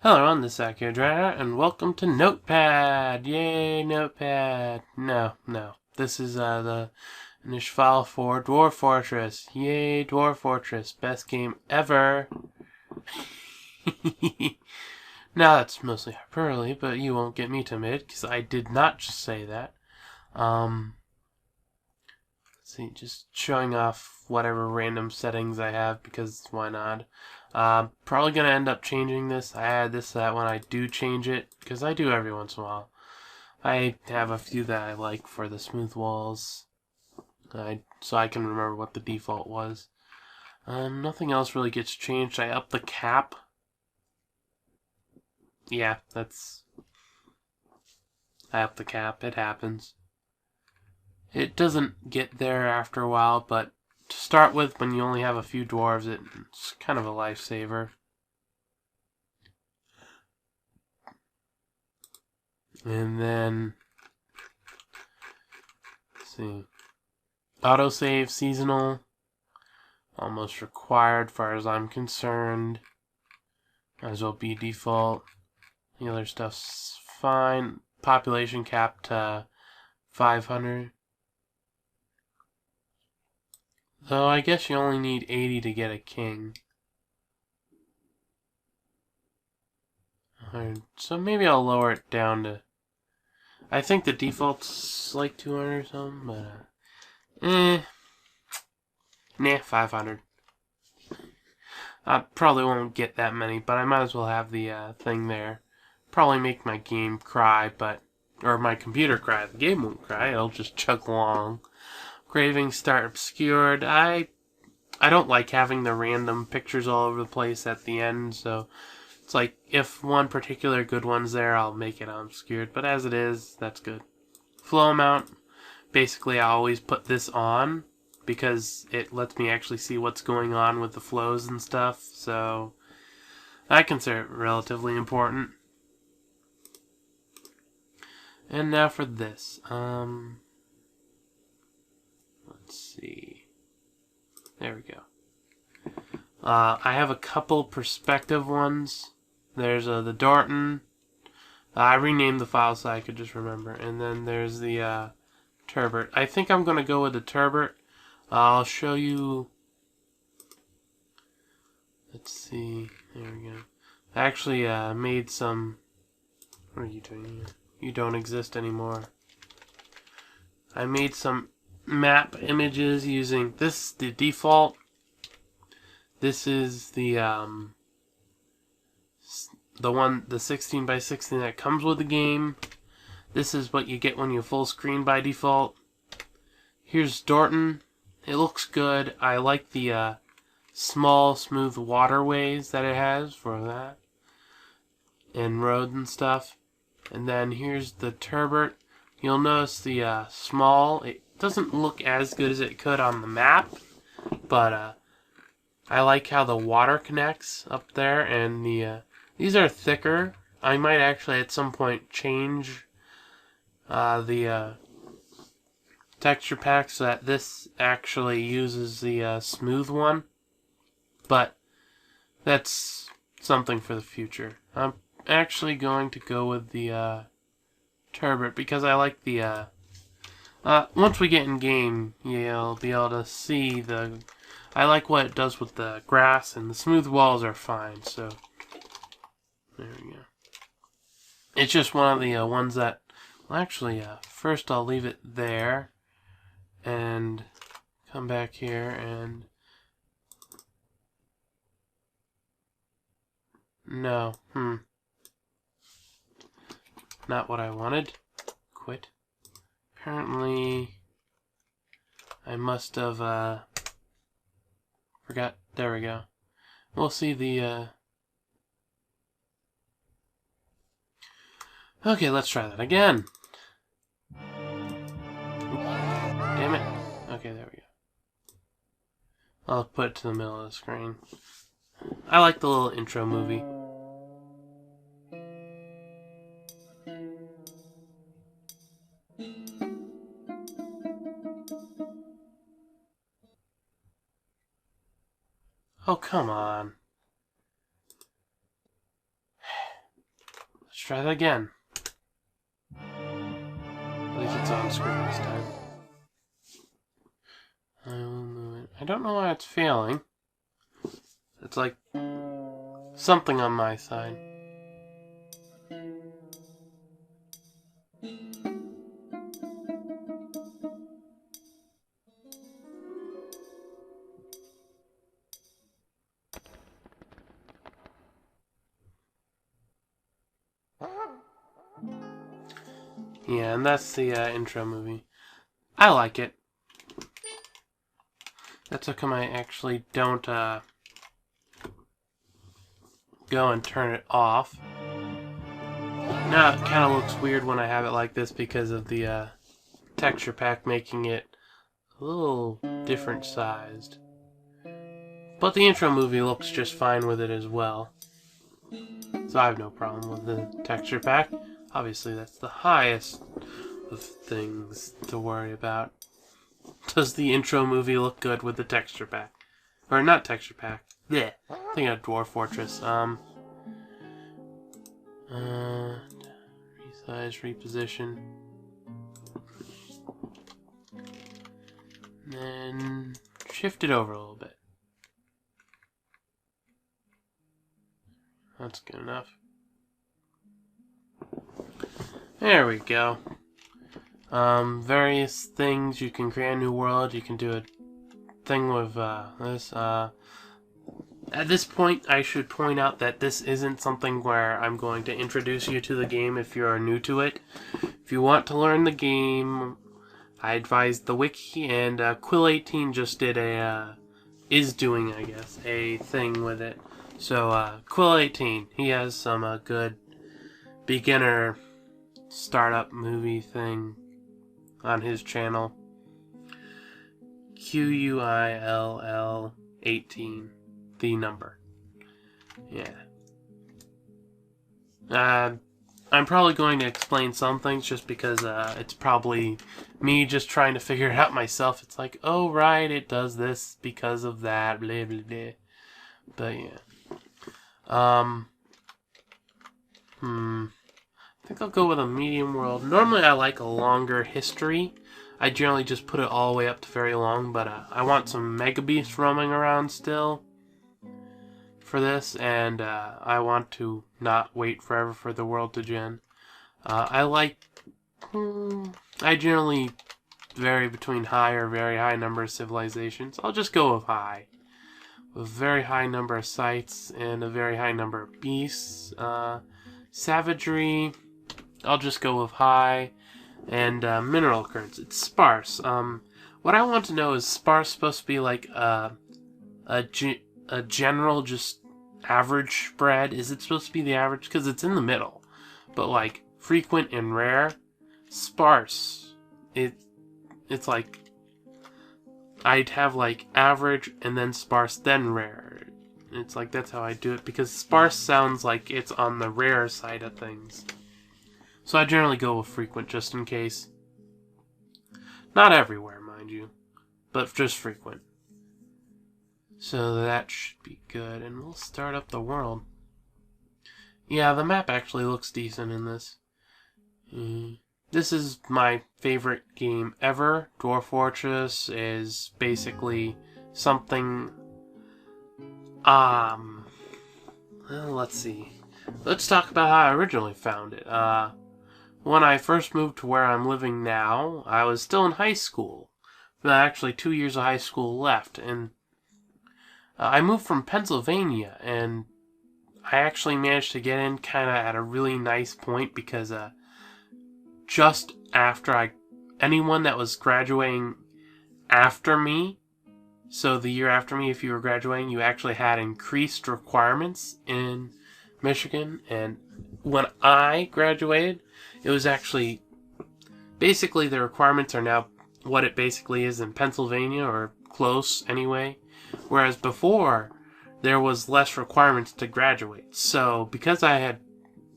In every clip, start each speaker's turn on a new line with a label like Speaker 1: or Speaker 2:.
Speaker 1: Hello, I'm the Akhier, and welcome to Notepad! Yay, Notepad! No. This is the initial file for Dwarf Fortress. Yay, Dwarf Fortress. Best game ever! Now that's mostly hyperbole, but you won't get me to admit it, because I did not just say that. Let's see, just showing off whatever random settings I have, because why not? Probably going to end up changing this. I add this so that when I do change it, because I do every once in a while, I have a few that I like for the smooth walls, so I can remember what the default was. Nothing else really gets changed. I up the cap. Yeah, I up the cap. It happens. It doesn't get there after a while, but to start with, when you only have a few dwarves, it's kind of a lifesaver. And then, let's see, autosave seasonal, almost required, far as I'm concerned. Might as well be default. The other stuff's fine. Population cap to 500. Though I guess you only need 80 to get a king. So maybe I'll lower it down to... I think the default's like 200 or something, but... Nah, 500. I probably won't get that many, but I might as well have the thing there. Probably make my game cry, or my computer cry. The game won't cry, it'll just chug along. Cravings start obscured. I don't like having the random pictures all over the place at the end, so it's like if one particular good one's there, I'll make it obscured. But as it is, that's good. Flow amount. Basically, I always put this on because it lets me actually see what's going on with the flows and stuff, so I consider it relatively important. And now for this. Let's see. There we go. I have a couple perspective ones. There's the Dorton. I renamed the file so I could just remember. And then there's the turbot. I think I'm going to go with the turbot. I'll show you... Let's see. There we go. I actually made some... What are you doing here? You don't exist anymore. I made some map images using this, the default. This is the 16 by 16 that comes with the game. This is what you get when you full screen by default. Here's Dorton. It looks good. I like the small, smooth waterways that it has for that, and roads and stuff. And then here's the turbot. You'll notice the small. It doesn't look as good as it could on the map, but I like how the water connects up there, and these are thicker. I might actually at some point change the texture pack so that this actually uses the smooth one, but that's something for the future. I'm actually going to go with the turbot because I like the once we get in game, you'll be able to see I like what it does with the grass, and the smooth walls are fine, so there we go. It's just one of the ones that, well, actually, first I'll leave it there, and come back here, and no, not what I wanted. Quit. Apparently, I must have, forgot. There we go. We'll see the, Okay, let's try that again. Damn it. Okay, there we go. I'll put it to the middle of the screen. I like the little intro movie. Oh, come on. Let's try that again. At least it's on screen this time. I will move it. I don't know why it's failing. It's like something on my side. Yeah, and that's the intro movie. I like it. That's how come I actually don't go and turn it off. Now it kind of looks weird when I have it like this because of the texture pack making it a little different sized. But the intro movie looks just fine with it as well. So I have no problem with the texture pack. Obviously that's the highest of things to worry about. Does the intro movie look good with the texture pack? Or not texture pack. Blech. I think of Dwarf Fortress. Resize, reposition. And then shift it over a little bit. That's good enough. There we go. Various things. You can create a new world. You can do a thing with this. At this point, I should point out that this isn't something where I'm going to introduce you to the game if you're new to it. If you want to learn the game, I advise the wiki, and Quill18 just did is doing, I guess, a thing with it. So, Quill18, he has some good beginner startup movie thing on his channel. QUILL 18, the number. Yeah. I'm probably going to explain some things just because it's probably me just trying to figure it out myself. It's like, oh right, it does this because of that, blah blah blah. But yeah. I think I'll go with a medium world. Normally I like a longer history. I generally just put it all the way up to very long, but I want some Mega Beasts roaming around still for this, and I want to not wait forever for the world to gen. I generally vary between high or very high number of civilizations. I'll just go with high. A very high number of sites and a very high number of beasts. Savagery, I'll just go with high. And mineral occurrence, it's sparse. What I want to know is sparse supposed to be like a general, just average spread? Is it supposed to be the average? Because it's in the middle. But like frequent and rare, sparse. It's like I'd have like average and then sparse then rare. It's like that's how I do it because sparse sounds like it's on the rare side of things. So I generally go with frequent just in case. Not everywhere, mind you, but just frequent. So that should be good, and we'll start up the world. Yeah, the map actually looks decent in this. This is my favorite game ever. Dwarf Fortress is basically something... let's see. Let's talk about how I originally found it. When I first moved to where I'm living now, I was still in high school. But actually 2 years of high school left, and I moved from Pennsylvania, and I actually managed to get in kind of at a really nice point because just after anyone that was graduating after me, so the year after me, if you were graduating, you actually had increased requirements in Michigan, and when I graduated, it was actually, basically the requirements are now what it basically is in Pennsylvania, or close anyway, whereas before, there was less requirements to graduate. So, because I had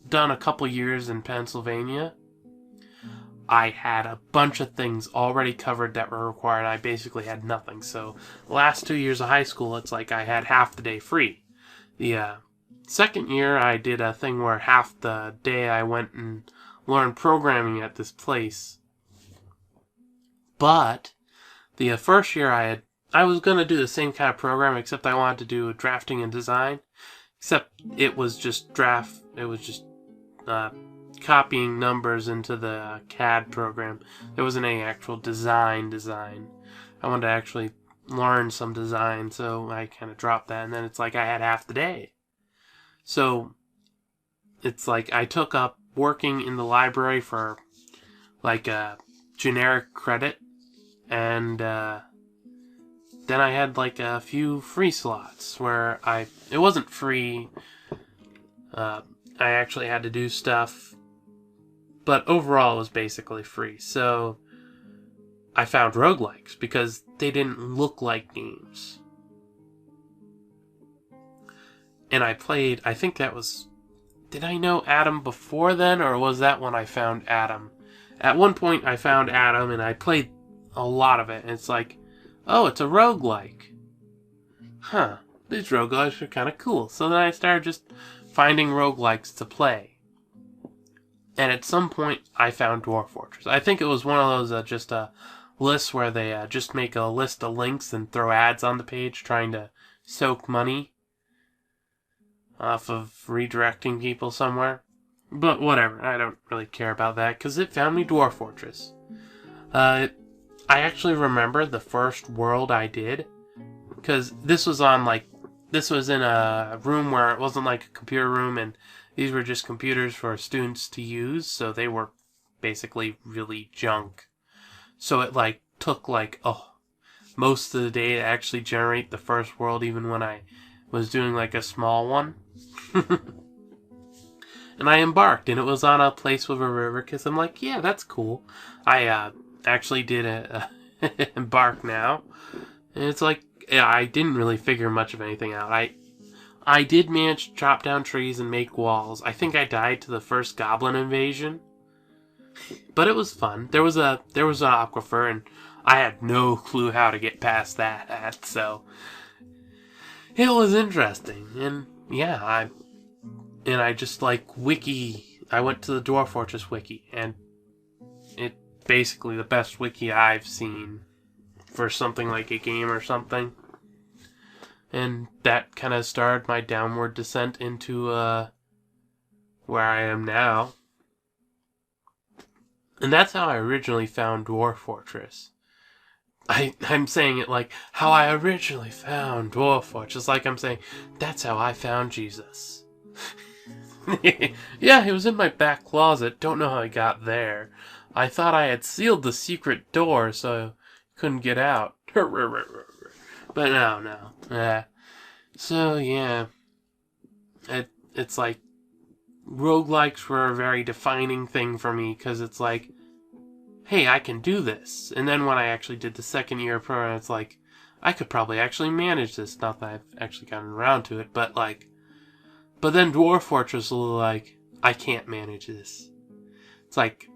Speaker 1: done a couple years in Pennsylvania, I had a bunch of things already covered that were required. I basically had nothing. So, the last 2 years of high school, it's like I had half the day free. second year, I did a thing where half the day I went and learned programming at this place. But the first year I was going to do the same kind of program, except I wanted to do drafting and design. Except it was just copying numbers into the CAD program. There wasn't any actual design. I wanted to actually learn some design, so I kind of dropped that. And then it's like I had half the day. So it's like I took up working in the library for like a generic credit, and then I had like a few free slots where it wasn't free. I actually had to do stuff, but overall it was basically free. So I found roguelikes because they didn't look like games. And I played, I think that was, did I know Adam before then, or was that when I found Adam? At one point I found Adam and I played a lot of it, and it's like, oh, it's a roguelike. Huh, these roguelikes are kind of cool. So then I started just finding roguelikes to play. And at some point I found Dwarf Fortress. I think it was one of those just lists where they just make a list of links and throw ads on the page trying to soak money off of redirecting people somewhere. But whatever, I don't really care about that because it found me Dwarf Fortress. I actually remember the first world I did, because this was in a room where it wasn't like a computer room, and these were just computers for students to use, so they were basically really junk. So it took most of the day to actually generate the first world, even when I was doing like a small one. And I embarked, and it was on a place with a river, because I'm like, yeah, that's cool. I actually did embark now, and it's like, yeah, I didn't really figure much of anything out. I did manage to chop down trees and make walls. I think I died to the first goblin invasion, but it was fun. There was an aquifer, and I had no clue how to get past that, so it was interesting. And yeah, I just wiki. I went to the Dwarf Fortress wiki, and it's basically the best wiki I've seen for something like a game or something. And that kind of started my downward descent into where I am now. And that's how I originally found Dwarf Fortress. I'm saying it like how I originally found Dwarf Fortress. Like I'm saying, that's how I found Jesus. Yeah, he was in my back closet. Don't know how he got there. I thought I had sealed the secret door so he couldn't get out. But no. So, yeah. It's like, roguelikes were a very defining thing for me, because it's like, hey, I can do this. And then when I actually did the second year program, it's like, I could probably actually manage this. Not that I've actually gotten around to it, but then Dwarf Fortress was like, I can't manage this. It's like,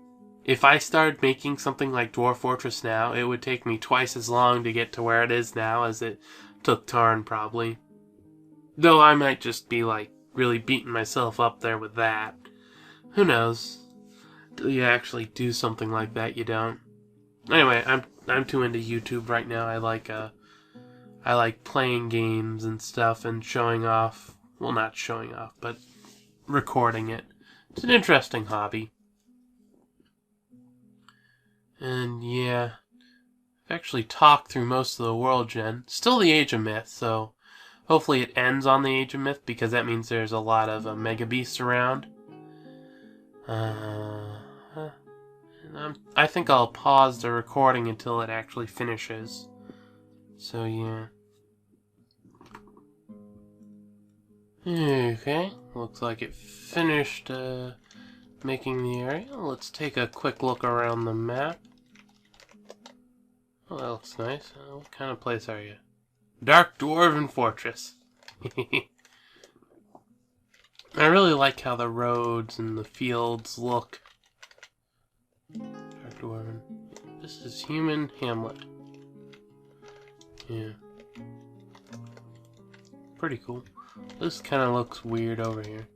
Speaker 1: if I started making something like Dwarf Fortress now, it would take me twice as long to get to where it is now as it took Tarn, probably. Though I might just be, really beating myself up there with that. Who knows? Till you actually do something like that, you don't. Anyway, I'm too into YouTube right now. I like playing games and stuff and showing off. Well, not showing off, but recording it. It's an interesting hobby. And yeah, I've actually talked through most of the world gen. Still the Age of Myth, so hopefully it ends on the Age of Myth, because that means there's a lot of Mega Beasts around. I think I'll pause the recording until it actually finishes. So yeah. Okay, looks like it finished making the area. Let's take a quick look around the map. Oh, that looks nice. What kind of place are you? Dark Dwarven Fortress. I really like how the roads and the fields look. Dark Dwarven. This is Human Hamlet. Yeah. Pretty cool. This kind of looks weird over here.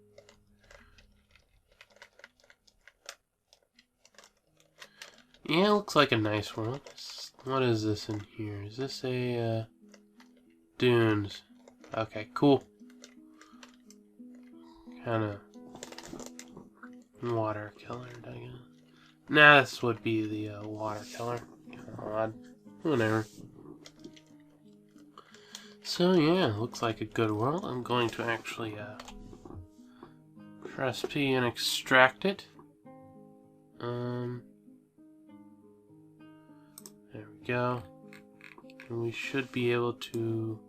Speaker 1: Yeah, it looks like a nice world. What is this in here? Is this a, dunes? Okay, cool. Kind of watercolor, I guess. Nah, this would be the, watercolor. Odd. Whatever. So, yeah, looks like a good world. I'm going to actually, press P and extract it. There we go. And we should be able to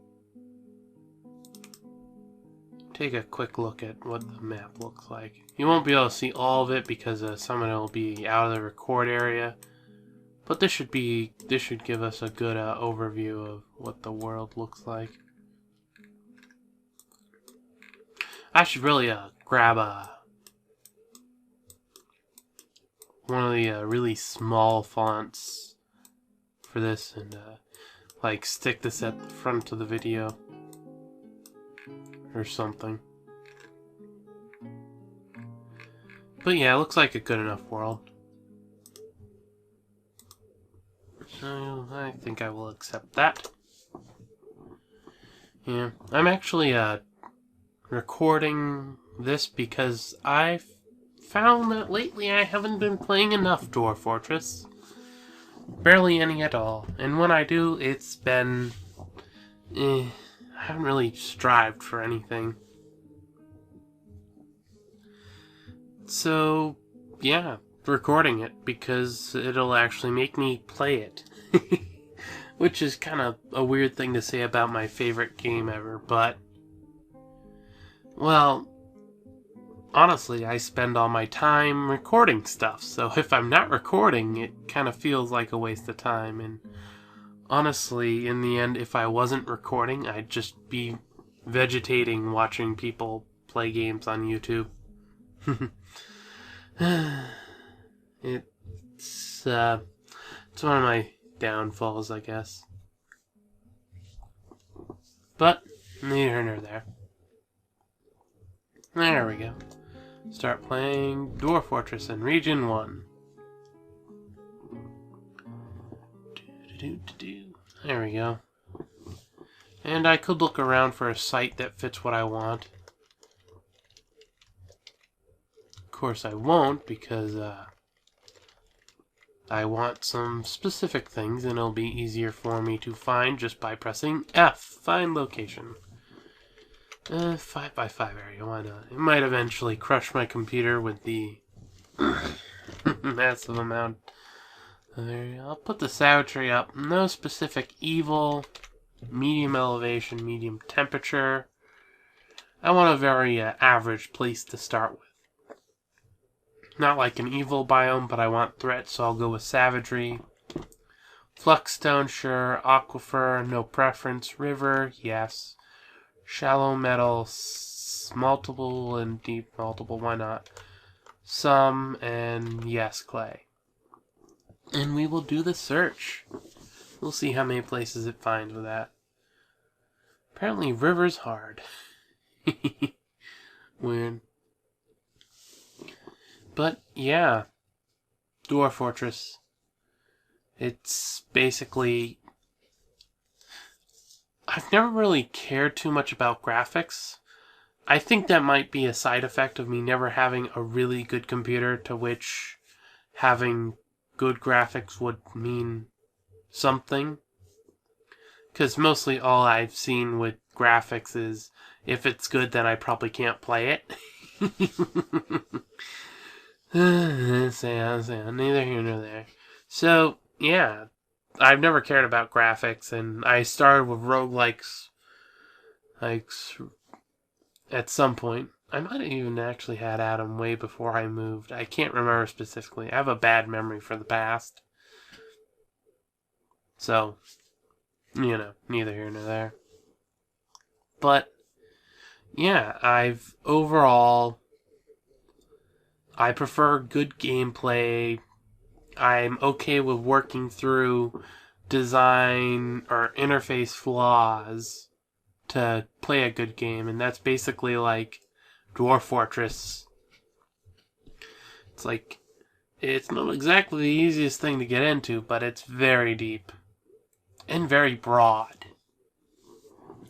Speaker 1: take a quick look at what the map looks like. You won't be able to see all of it because some of it will be out of the record area. But this should give us a good overview of what the world looks like. I should really grab one of the really small fonts for this and like stick this at the front of the video or something. But yeah, it looks like a good enough world. So I think I will accept that. Yeah, I'm actually recording this because I've found that lately I haven't been playing enough Dwarf Fortress. Barely any at all. And when I do, it's been... I haven't really strived for anything. So, yeah, recording it because it'll actually make me play it. Which is kind of a weird thing to say about my favorite game ever, but... Well, honestly, I spend all my time recording stuff, so if I'm not recording, it kind of feels like a waste of time, and honestly, in the end, if I wasn't recording, I'd just be vegetating watching people play games on YouTube. It's one of my downfalls, I guess. But, neither here nor there. There we go. Start playing Dwarf Fortress in Region 1. There we go. And I could look around for a site that fits what I want. Of course I won't, because I want some specific things, and it'll be easier for me to find just by pressing F. Find location. 5x5 area, why not? It might eventually crush my computer with the massive amount of area. I'll put the savagery up. No specific evil. Medium elevation, medium temperature. I want a very average place to start with. Not like an evil biome, but I want threat, so I'll go with savagery. Fluxstone, sure. Aquifer, no preference. River, yes. Shallow metal, multiple and deep multiple, why not? Some, and yes, clay. And we will do the search. We'll see how many places it finds with that. Apparently river's hard. Weird. But, yeah. Dwarf Fortress. It's basically... I've never really cared too much about graphics. I think that might be a side effect of me never having a really good computer, to which having good graphics would mean something. Because mostly all I've seen with graphics is, if it's good, then I probably can't play it. Neither here nor there. So, yeah. I've never cared about graphics, and I started with roguelikes at some point. I might have even actually had Adam way before I moved. I can't remember specifically. I have a bad memory for the past. So, you know, neither here nor there. But, yeah, overall, I prefer good gameplay. I'm okay with working through design or interface flaws to play a good game, and that's basically like Dwarf Fortress. It's like, it's not exactly the easiest thing to get into, but it's very deep and very broad,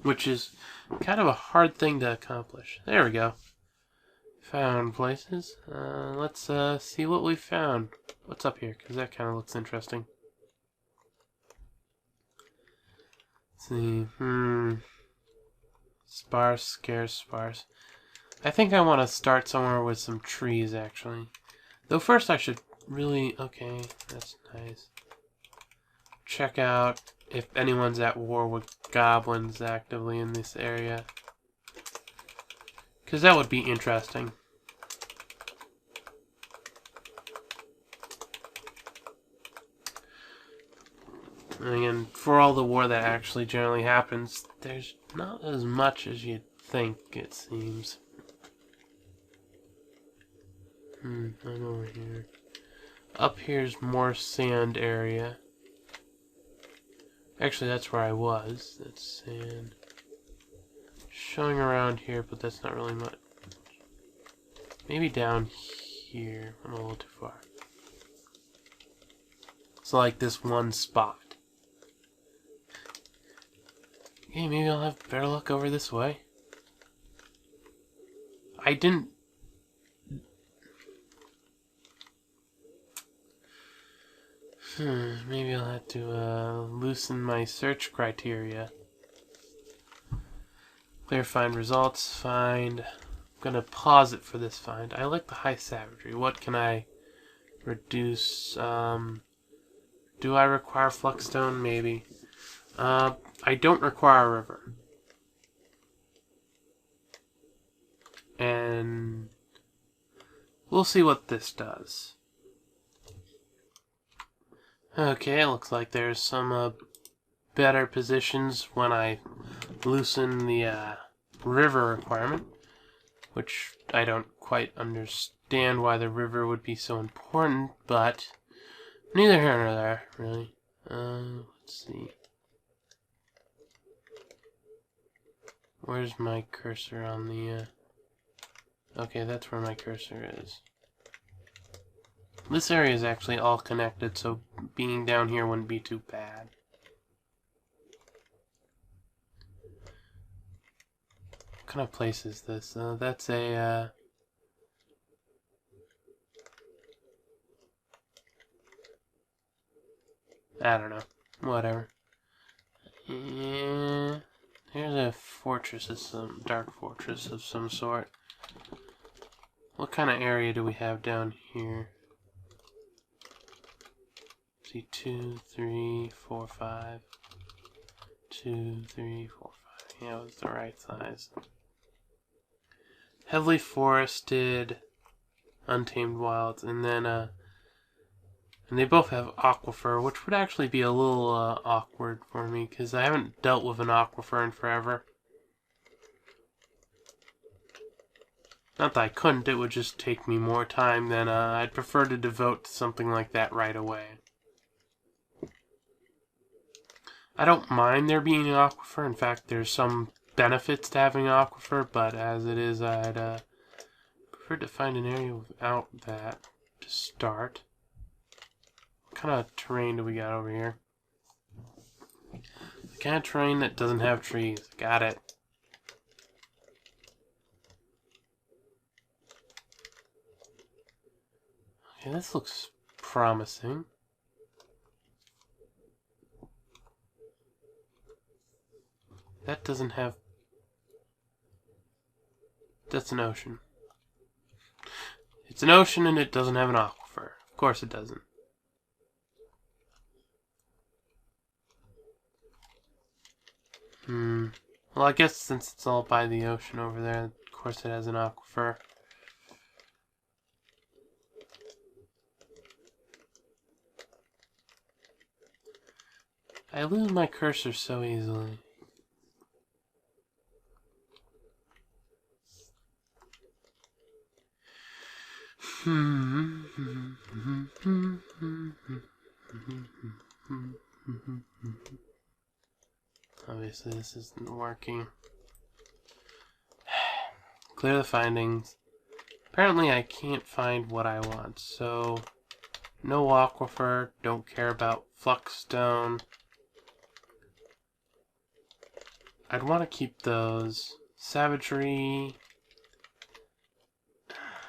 Speaker 1: which is kind of a hard thing to accomplish. There we go. Found places. Let's see what we found. What's up here? Because that kind of looks interesting. Let's see. Sparse, scarce, sparse. I think I want to start somewhere with some trees, actually. Though first I should really... Okay, that's nice. Check out if anyone's at war with goblins actively in this area. Because that would be interesting. And again, for all the war that actually generally happens, there's not as much as you'd think, it seems. I'm over here. Up here's more sand area. Actually, that's where I was. That's sand. Showing around here, but that's not really much. Maybe down here. I'm a little too far. So like this one spot. Okay, maybe I'll have better luck over this way. I didn't... Maybe I'll have to loosen my search criteria. Clear find results, find. I'm gonna pause it for this find. I like the high savagery. What can I reduce? Do I require flexstone? Maybe. I don't require a river. And we'll see what this does. Okay, it looks like there's some better positions when I loosen the river requirement, which I don't quite understand why the river would be so important, but neither here nor there, really. Let's see. Where's my cursor on the... Okay, that's where my cursor is. This area is actually all connected, so being down here wouldn't be too bad. What kind of place is this? That's a... I don't know. Whatever. Yeah, here's a fortress, some dark fortress of some sort. What kind of area do we have down here? See, 2, 3, 4, 5. 2, 3, 4, 5. Yeah, it was the right size. Heavily forested, untamed wilds, and then and they both have aquifer, which would actually be a little awkward for me because I haven't dealt with an aquifer in forever. Not that I couldn't; it would just take me more time than I'd prefer to devote to something like that right away. I don't mind there being an aquifer. In fact, there's some benefits to having an aquifer, but as it is, I'd prefer to find an area without that to start. What kind of terrain do we got over here? The kind of terrain that doesn't have trees. Got it. Okay, this looks promising. That doesn't have... That's an ocean. It's an ocean and it doesn't have an aquifer. Of course it doesn't. Well, I guess since it's all by the ocean over there, of course it has an aquifer. I lose my cursor so easily. Obviously Seriously, this isn't working. Clear the findings. Apparently I can't find what I want, so no aquifer, don't care about fluxstone. I'd want to keep those. Savagery.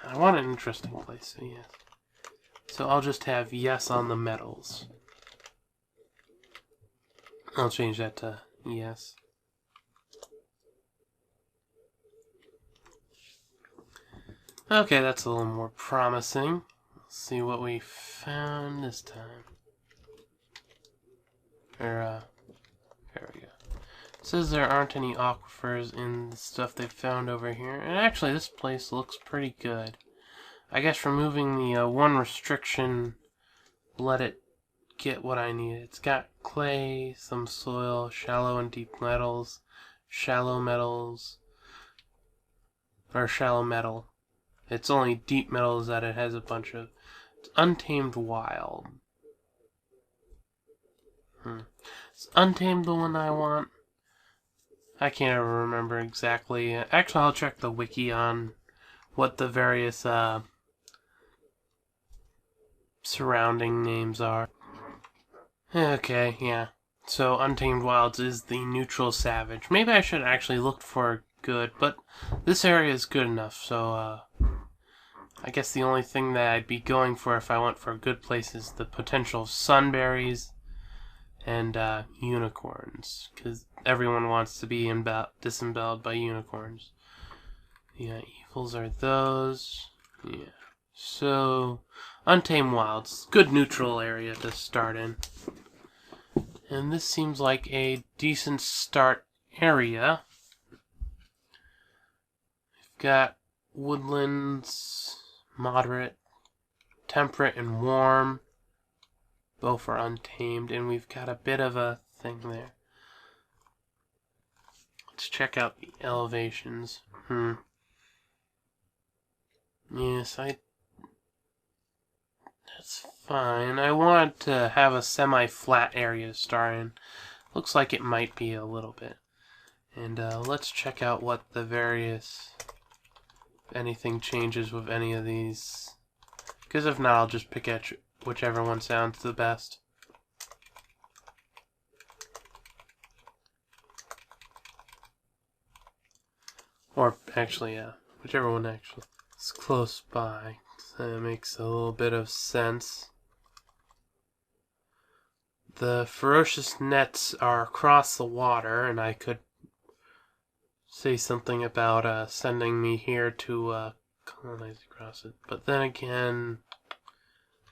Speaker 1: I want an interesting place, so yes. So I'll just have yes on the metals. I'll change that to yes. Okay, that's a little more promising. Let's see what we found this time. There we go. It says there aren't any aquifers in the stuff they found over here. And actually, this place looks pretty good. I guess removing the one restriction let it get what I need. It's got clay, some soil, shallow and deep metals, shallow metals, or shallow metal. It's only deep metals that it has a bunch of. It's untamed wild. Is untamed the one I want? I can't ever remember exactly. Actually, I'll check the wiki on what the various surrounding names are. Okay, yeah. So Untamed Wilds is the neutral savage. Maybe I should actually look for good, but this area is good enough, so I guess the only thing that I'd be going for if I went for a good place is the potential sunberries and unicorns, because everyone wants to be disemboweled by unicorns. Yeah, evils are those. Yeah. So, Untamed Wilds. Good neutral area to start in. And this seems like a decent start area. We've got woodlands, moderate, temperate, and warm. Both are untamed, and we've got a bit of a thing there. Let's check out the elevations. Yes, that's fine. I want to have a semi-flat area to start in. Looks like it might be a little bit. And let's check out what the various... if anything changes with any of these. Because if not, I'll just pick at whichever one sounds the best. Or actually, yeah, whichever one actually is close by. So that makes a little bit of sense. The ferocious nets are across the water, and I could say something about sending me here to colonize across it. But then again,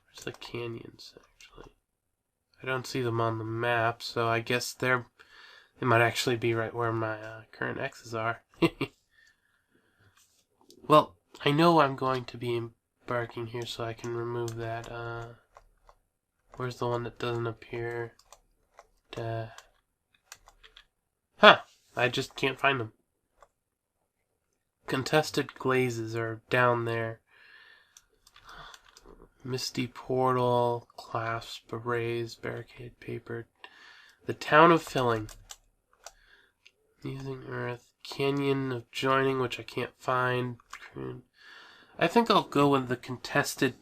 Speaker 1: where's the canyons, actually? I don't see them on the map, so I guess they might actually be right where my current X's are. Well, I know I'm going to be embarking here, so I can remove that. Where's the one that doesn't appear? Huh! I just can't find them. Contested glazes are down there. Misty portal, clasp, arrays, barricade, paper. The town of filling. Using earth. Canyon of joining, which I can't find. I think I'll go with the contested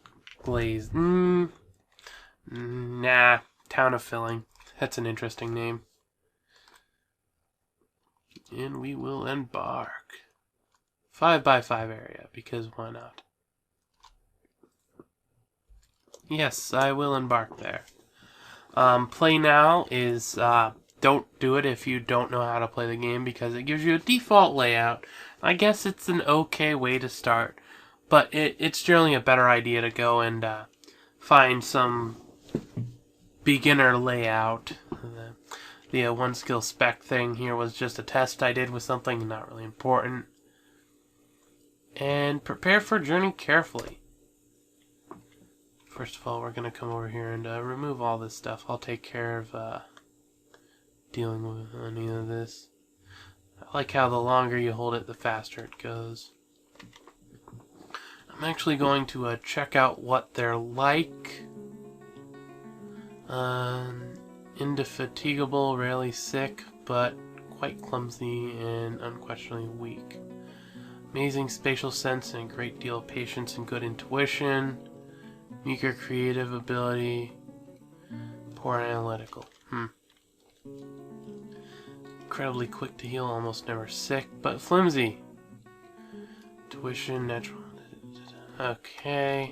Speaker 1: glaze. Nah. Town of filling. That's an interesting name. And we will embark. 5x5 area, because why not? Yes, I will embark there. Play now is, don't do it if you don't know how to play the game, because it gives you a default layout. I guess it's an okay way to start, but it's generally a better idea to go and find some beginner layout. The one skill spec thing here was just a test I did with something not really important. And prepare for journey carefully. First of all, we're going to come over here and remove all this stuff. I'll take care of dealing with any of this. I like how the longer you hold it, the faster it goes. I'm actually going to check out what they're like. Indefatigable, rarely sick, but quite clumsy and unquestionably weak. Amazing spatial sense and a great deal of patience and good intuition. Meager creative ability. Poor analytical. Incredibly quick to heal, almost never sick, but flimsy. Tuition, natural. Okay.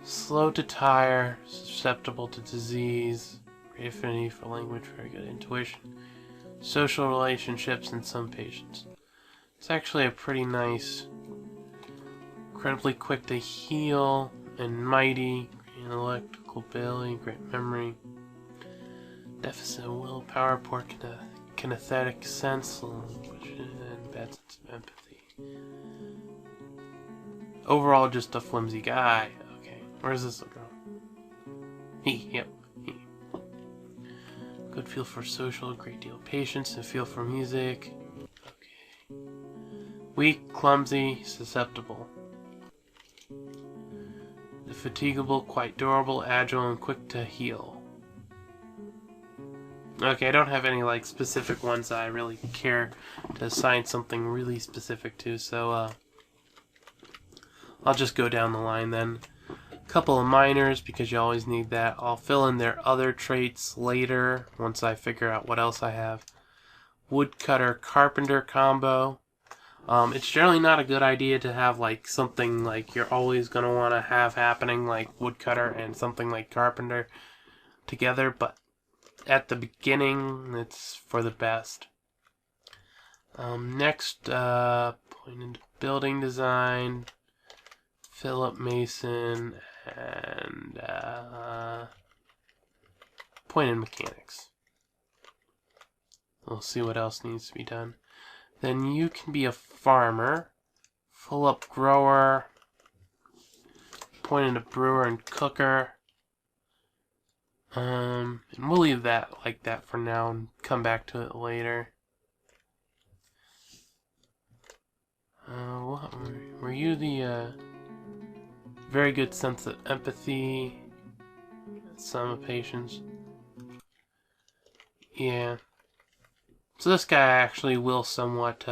Speaker 1: Slow to tire, susceptible to disease, great affinity for language, very good intuition, social relationships, and some patience. It's actually a pretty nice, incredibly quick to heal, and mighty, great electrical ability, great memory, deficit of willpower, poor kinesthetic sense, language, and bad sense of empathy. Overall, just a flimsy guy. Okay, where's this go? Yep. Good feel for social, a great deal of patience, and feel for music. Okay. Weak, clumsy, susceptible. Indefatigable, quite durable, agile, and quick to heal. Okay, I don't have any like specific ones that I really care to assign something really specific to, so I'll just go down the line then. A couple of minors, because you always need that. I'll fill in their other traits later, once I figure out what else I have. Woodcutter-carpenter combo. It's generally not a good idea to have like something like you're always going to want to have happening, like woodcutter and something like carpenter together, but at the beginning, it's for the best. Next, point into building design. Philip Mason, and point in mechanics. We'll see what else needs to be done. Then you can be a farmer, Philip grower, point into brewer and cooker. And we'll leave that like that for now and come back to it later. What were you the very good sense of empathy, some patience. Yeah. So this guy actually will somewhat,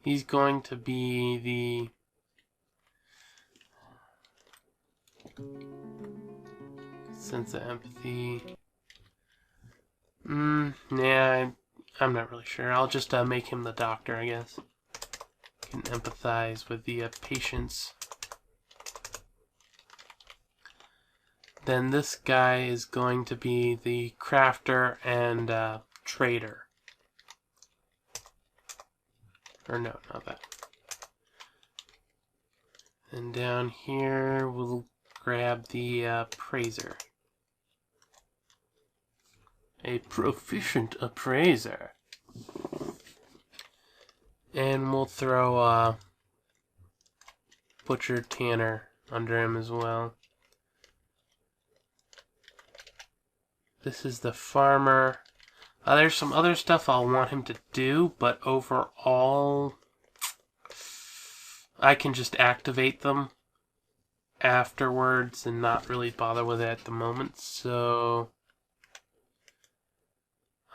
Speaker 1: he's going to be the sense of empathy. Yeah, I'm not really sure. I'll just make him the doctor, I guess. Can empathize with the patients. Then this guy is going to be the crafter and trader. Or no, not that. And down here we'll grab the appraiser. A proficient appraiser. And we'll throw Butcher Tanner under him as well. This is the farmer. There's some other stuff I'll want him to do, but overall, I can just activate them afterwards and not really bother with it at the moment. So,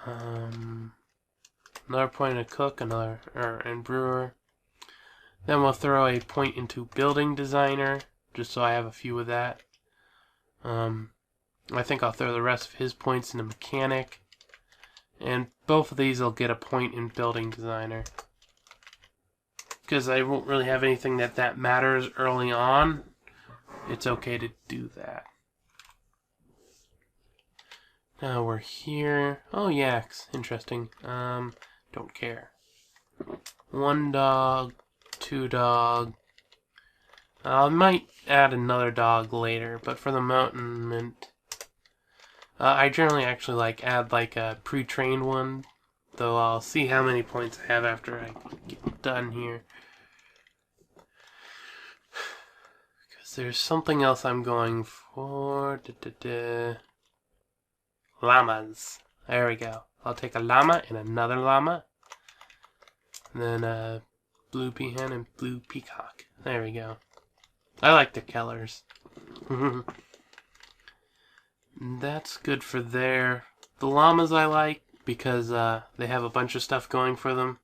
Speaker 1: another point into cook, and brewer. Then we'll throw a point into building designer, just so I have a few of that. I think I'll throw the rest of his points into mechanic. And both of these will get a point in building designer. Because I won't really have anything that matters early on. It's okay to do that. Now we're here. Oh, yaks. Interesting. Don't care. 1 dog. 2 dog. I might add another dog later, but for the moment, I generally actually add a pre-trained one, though I'll see how many points I have after I get done here. Because there's something else I'm going for. Llamas. There we go. I'll take a llama and another llama. And then a blue peahen and blue peacock. There we go. I like the colors. That's good for there. The llamas I like. because they have a bunch of stuff going for them.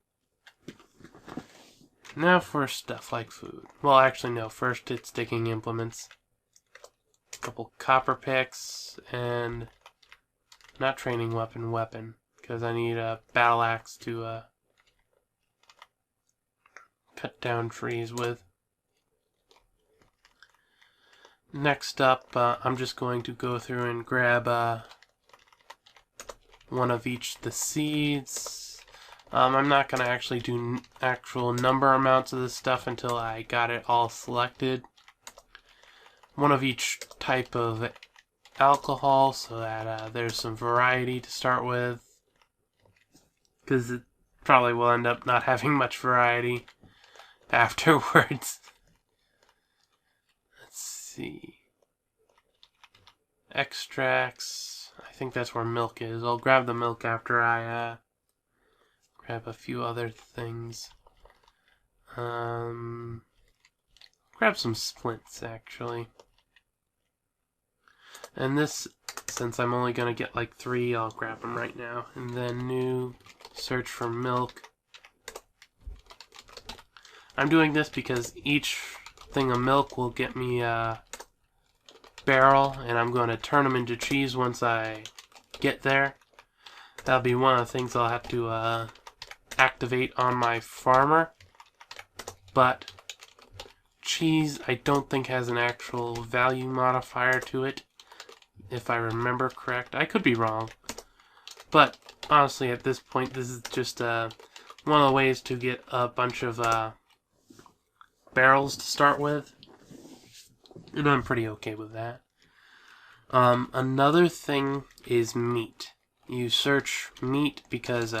Speaker 1: Now for stuff like food. Well, actually no, first it's digging implements. A couple copper picks, and not training weapon, because I need a battle axe to cut down trees with. Next up, I'm just going to go through and grab one of each of the seeds. I'm not going to actually do actual number amounts of this stuff until I got it all selected. One of each type of alcohol, so that there's some variety to start with. Because it probably will end up not having much variety afterwards. Let's see. Extracts. I think that's where milk is. I'll grab the milk after I grab a few other things. Grab some splints, actually. And this, since I'm only going to get like 3, I'll grab them right now. And then new, search for milk. I'm doing this because each thing of milk will get me a barrel, and I'm going to turn them into cheese once I get there. That'll be one of the things I'll have to activate on my farmer. But cheese, I don't think has an actual value modifier to it, if I remember correct. I could be wrong. But honestly, at this point, this is just one of the ways to get a bunch of barrels to start with. And I'm pretty okay with that. Another thing is meat. You search meat because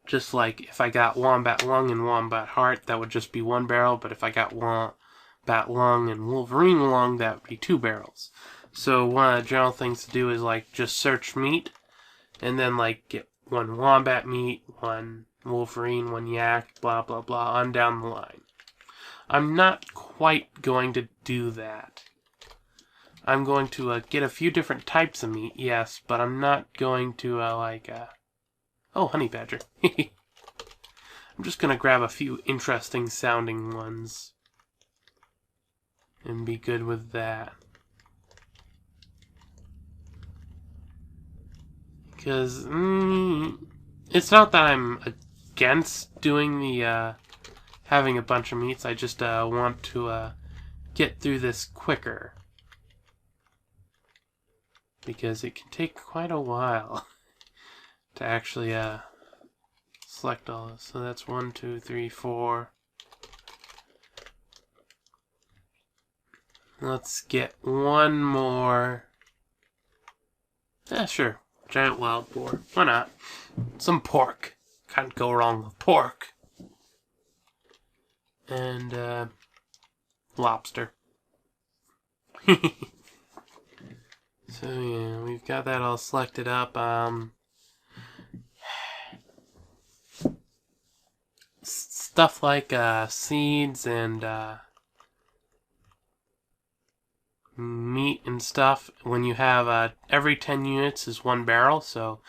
Speaker 1: just like if I got wombat lung and wombat heart, that would just be 1 barrel. But if I got wombat lung and wolverine lung, that would be 2 barrels. So one of the general things to do is like just search meat, and then like get 1 wombat meat, 1 wolverine, 1 yak, blah blah blah, on down the line. I'm not quite going to do that. I'm going to get a few different types of meat, yes, but I'm not going to oh, honey badger. I'm just going to grab a few interesting sounding ones and be good with that. Because it's not that I'm against doing the having a bunch of meats. I just want to get through this quicker, because it can take quite a while to actually select all this. So that's 1, 2, 3, 4. Let's get 1 more. Yeah, sure. Giant wild boar. Why not? Some pork. Can't go wrong with pork. And lobster. So yeah, we've got that all selected up. Stuff like seeds and meat and stuff, when you have every 10 units is 1 barrel. So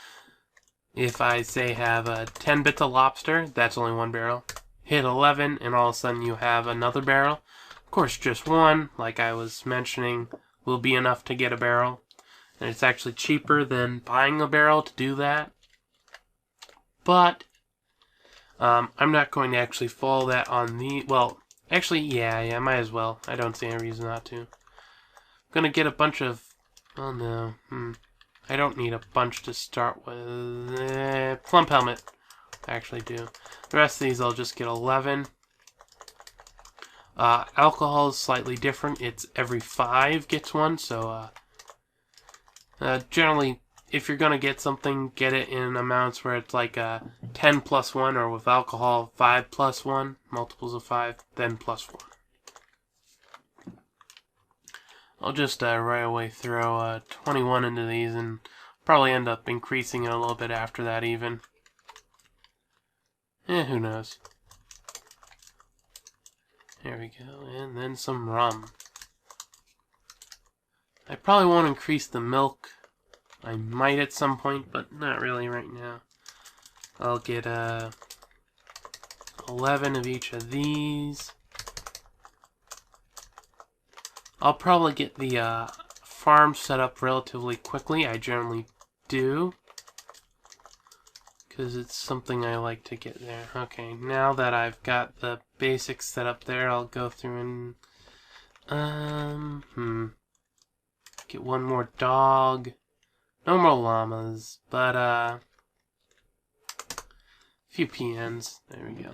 Speaker 1: if I say have 10 bits of lobster, that's only 1 barrel. Hit 11 and all of a sudden you have another barrel. Of course, just 1, like I was mentioning, will be enough to get a barrel. And it's actually cheaper than buying a barrel to do that. But I'm not going to actually follow that on the... Well, actually, yeah, I might as well. I don't see any reason not to. I'm going to get a bunch of... Oh, no. I don't need a bunch to start with. Plump helmet. I actually do. The rest of these I'll just get 11. Alcohol is slightly different. It's every 5 gets 1, so... generally, if you're going to get something, get it in amounts where it's like 10 plus 1, or with alcohol, 5 plus 1, multiples of 5, then plus 1. I'll just right away throw 21 into these and probably end up increasing it a little bit after that even. Who knows. There we go, and then some rum. I probably won't increase the milk I might at some point, but not really right now. I'll get 11 of each of these. I'll probably get the farm set up relatively quickly. I generally do, because it's something I like to get there. Okay, now that I've got the basics set up there, I'll go through and get one more dog. No more llamas, but a few PNs. There we go.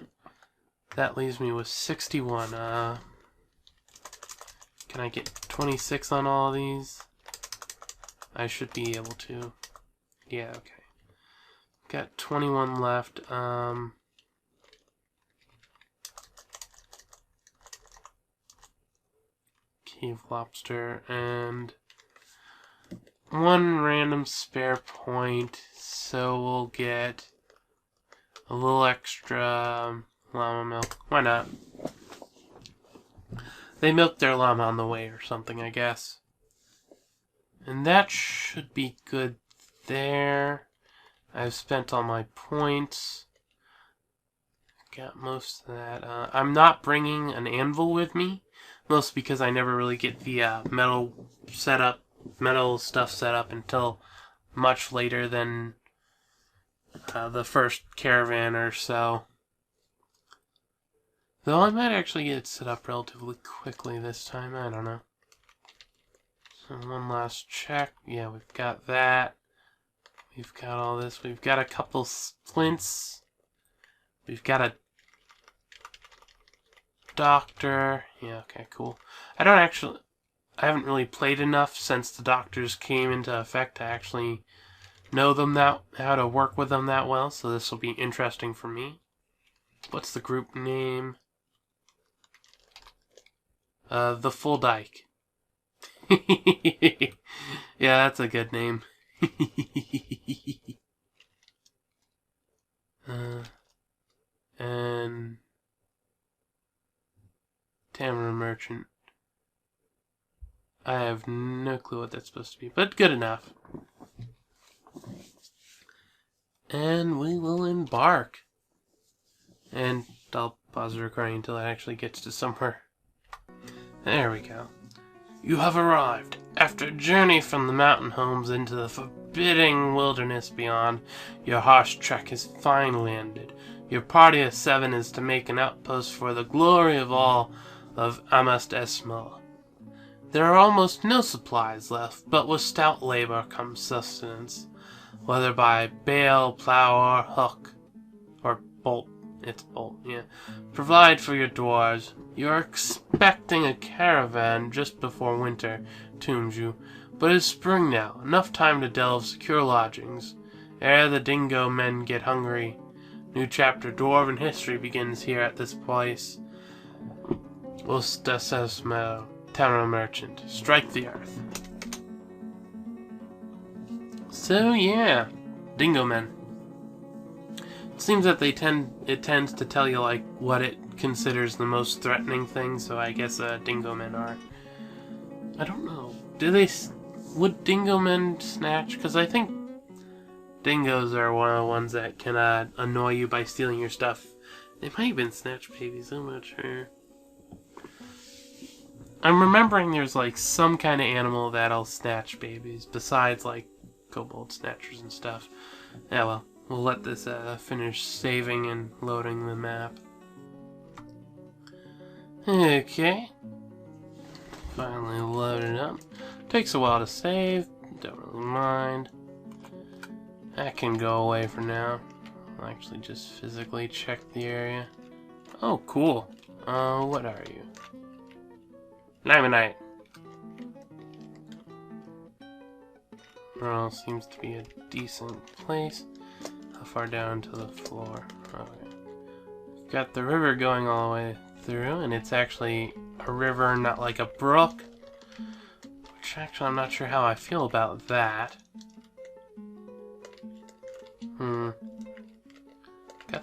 Speaker 1: That leaves me with 61. Can I get 26 on all of these? I should be able to. Yeah, okay. Got 21 left. Cave lobster and one random spare point, so we'll get a little extra llama milk. Why not? They milked their llama on the way or something, I guess. And that should be good there. I've spent all my points. Got most of that. I'm not bringing an anvil with me, mostly because I never really get the metal stuff set up until much later than the first caravan or so. Though I might actually get it set up relatively quickly this time. I don't know. So one last check. Yeah, we've got that. We've got all this. We've got a couple splints. We've got a doctor. Yeah, okay, cool. I haven't really played enough since the doctors came into effect to actually know them how to work with them that well, so this will be interesting for me. What's the group name? The Full Dyke. Yeah, that's a good name. And Tamara Merchant. I have no clue what that's supposed to be, but good enough. And we will embark. And I'll pause the recording until it actually gets to somewhere. There we go. You have arrived. After a journey from the mountain homes into the forbidding wilderness beyond, your harsh trek has finally ended. Your party of 7 is to make an outpost for the glory of all of Amast Esmal. There are almost no supplies left, but with stout labor comes sustenance, whether by bale, plow, or hook, or bolt. It's bolt, yeah. Provide for your dwarves. You're expecting a caravan just before winter tombs you, but it's spring now, enough time to delve secure lodgings, ere the dingo men get hungry. New chapter dwarven history begins here at this place. Ustasesmel, Tamara Merchant, strike the earth. So yeah, dingo men. Seems that it tends to tell you like what it considers the most threatening thing, so I guess dingo men are. I don't know. Would dingo men snatch? Because I think dingoes are one of the ones that can annoy you by stealing your stuff. They might even snatch babies, I'm not sure. I'm remembering there's like some kind of animal that'll snatch babies, besides like kobold snatchers and stuff. Yeah, well. We'll let this finish saving and loading the map. Okay. Finally loaded up. Takes a while to save. Don't really mind. That can go away for now. I'll actually just physically check the area. Oh, cool. What are you? Limonite. Well, seems to be a decent place. How far down to the floor? Okay. Got the river going all the way through, and it's actually a river, not like a brook. Which actually I'm not sure how I feel about that. Got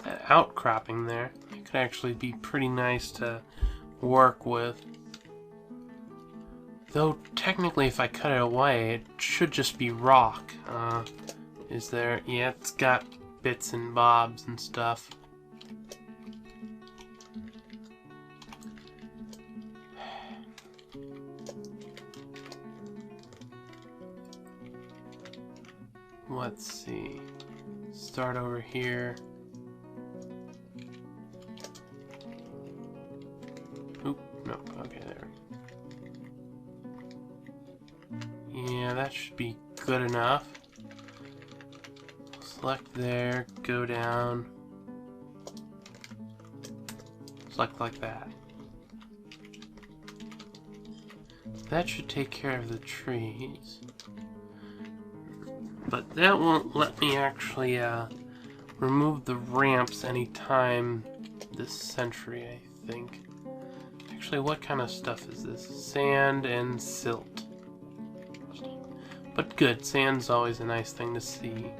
Speaker 1: that outcropping there. It could actually be pretty nice to work with. Though, technically, if I cut it away, it should just be rock. Is there... Yeah, it's got bits and bobs and stuff. Let's see. Start over here. Oop, nope, okay, there. Yeah, that should be good enough. Select there, go down. Select like that. That should take care of the trees. But that won't let me actually remove the ramps anytime this century, I think. Actually, what kind of stuff is this? Sand and silt. But good, sand's always a nice thing to see.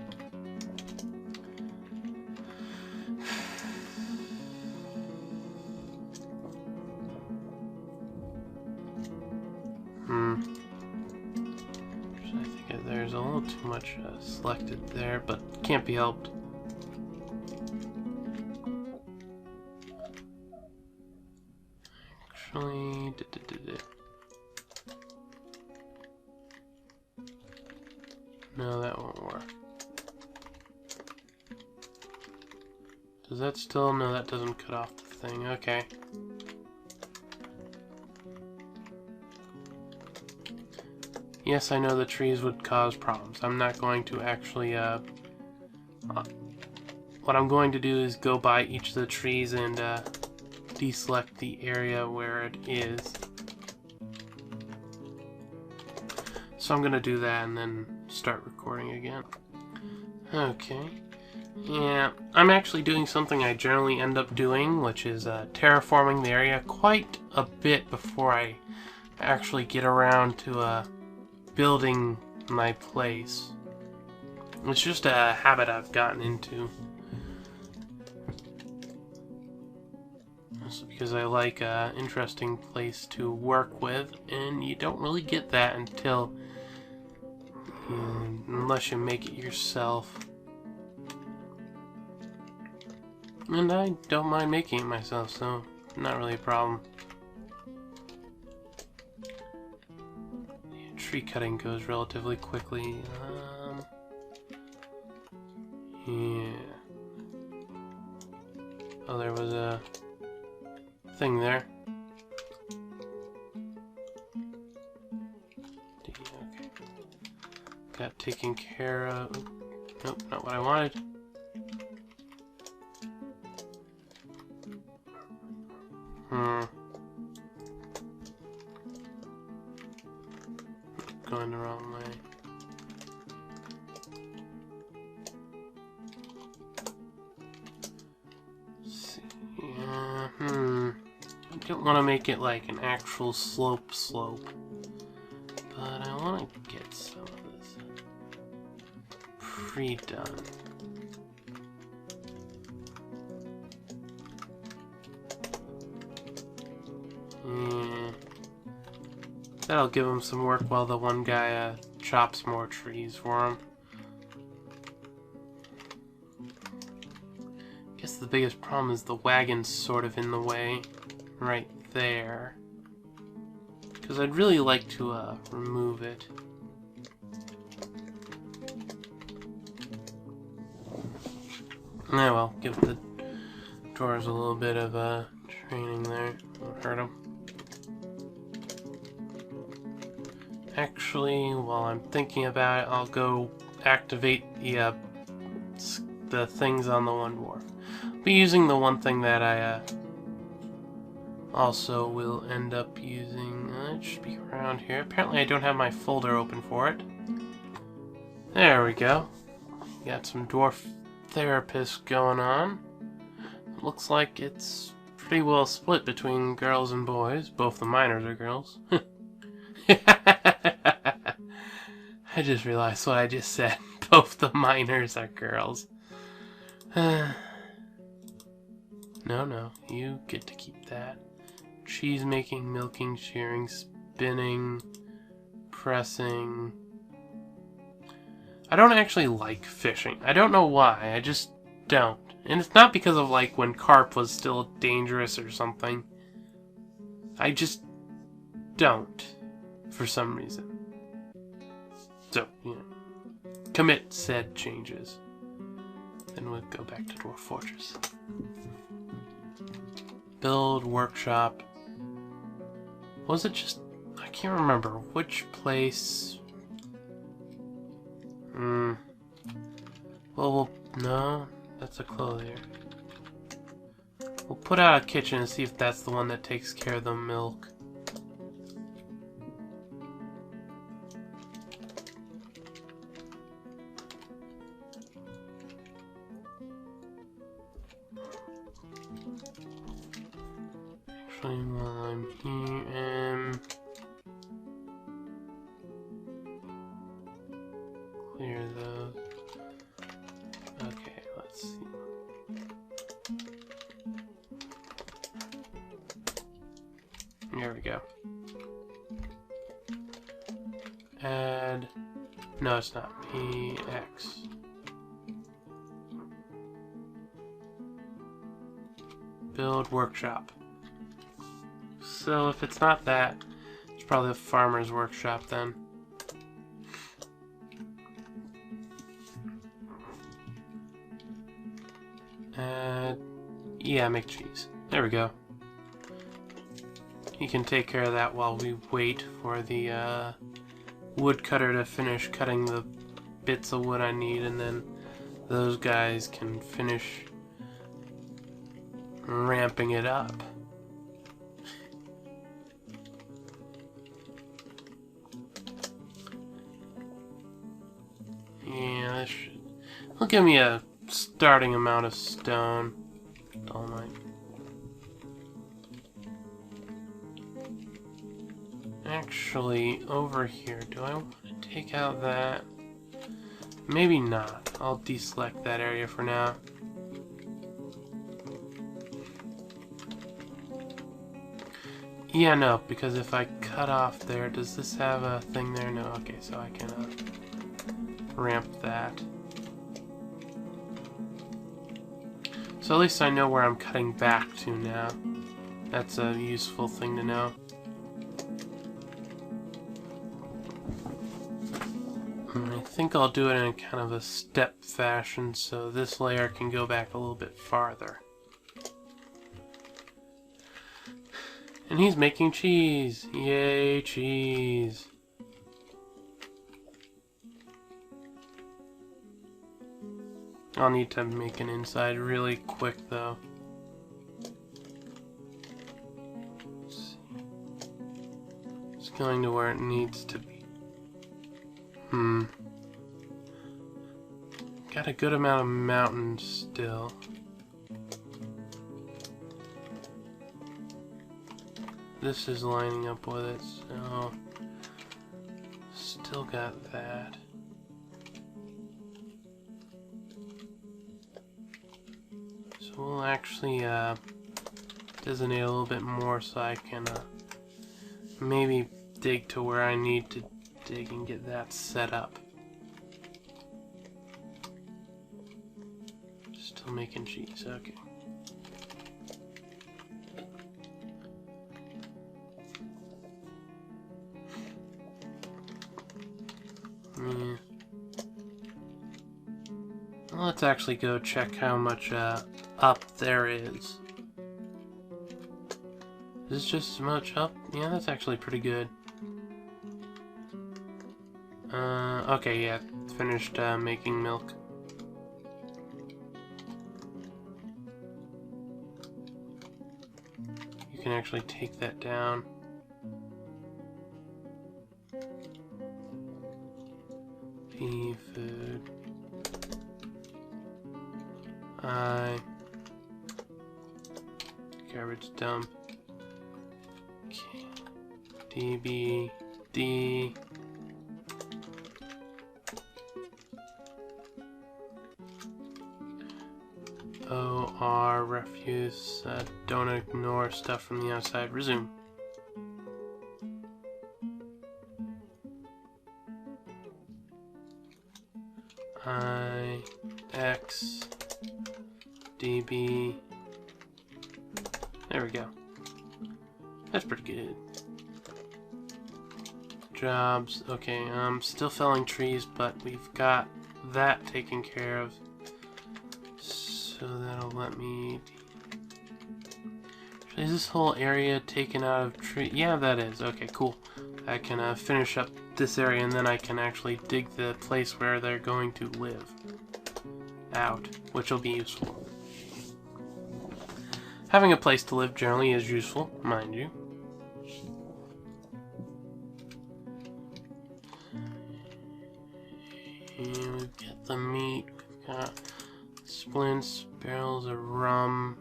Speaker 1: I think there's a little too much selected there, but can't be helped. Actually, no, that won't work. Does that still? No, that doesn't cut off the thing. Okay. Yes, I know the trees would cause problems. I'm not going to actually, what I'm going to do is go by each of the trees and, deselect the area where it is. So I'm gonna do that and then start recording again. Okay. Yeah, I'm actually doing something I generally end up doing, which is, terraforming the area quite a bit before I actually get around to, building my place. It's just a habit I've gotten into. It's because I like an interesting place to work with, and you don't really get that until unless you make it yourself. And I don't mind making it myself, so not really a problem. Tree cutting goes relatively quickly. Yeah. Oh, there was a thing there. Okay. Got taken care of. Nope, not what I wanted. Going the wrong way. Let's see. I don't want to make it like an actual slope, but I want to get some of this pre-done. That'll give him some work while the one guy chops more trees for him. Guess the biggest problem is the wagon's sort of in the way right there. Because I'd really like to remove it. Yeah, well, give the dwarves a little bit of training there. Won't hurt them. Actually, while I'm thinking about it, I'll go activate the things on the one dwarf. I'll be using the one thing that I also will end up using. It should be around here. Apparently I don't have my folder open for it. There we go. Got some dwarf therapists going on. It looks like it's pretty well split between girls and boys. Both the miners are girls. I just realized what I just said. Both the miners are girls. No, you get to keep that. Cheese making, milking, shearing, spinning, pressing. I don't actually like fishing. I don't know why. I just don't. And it's not because of like when carp was still dangerous or something. I just don't for some reason. So, you know, commit said changes. Then we'll go back to Dwarf Fortress. Build workshop. Was it just... I can't remember which place... Well, no, that's a clothier. We'll put out a kitchen and see if that's the one that takes care of the milk. Actually, while I'm here, clear those. Okay, let's see. There we go. Add. No, it's not. PX. Build workshop. So if it's not that, it's probably a farmer's workshop then. Yeah, make cheese. There we go. You can take care of that while we wait for the woodcutter to finish cutting the bits of wood I need, and then those guys can finish ramping it up. Yeah, that should... It'll give me a starting amount of stone. Dolomite. Actually, over here, do I want to take out that? Maybe not. I'll deselect that area for now. Yeah, no, because if I cut off there, does this have a thing there? No, okay, so I can ramp that. So at least I know where I'm cutting back to now. That's a useful thing to know. And I think I'll do it in a kind of a step fashion so this layer can go back a little bit farther. And he's making cheese! Yay, cheese! I'll need to make an inside really quick though. Let's see. It's going to where it needs to be. Got a good amount of mountains still. This is lining up with it, so still got that. So we'll actually designate a little bit more so I can maybe dig to where I need to dig and get that set up. Still making cheese, okay. Yeah. Well, let's actually go check how much up there is. Is this just as much up? Yeah, that's actually pretty good. Okay, yeah, finished making milk. You can actually take that down. Pea food. Garbage dump. Okay. DBD. OR refuse. Don't ignore stuff from the outside. Resume. I X DB. There we go. That's pretty good. Jobs. Okay, I'm still felling trees, but we've got that taken care of. So that'll let me... Is this whole area taken out of tree? Yeah, that is. Okay, cool. I can finish up this area, and then I can actually dig the place where they're going to live out, which will be useful. Having a place to live generally is useful, mind you. And we've got the meat, we've got splints, barrels of rum.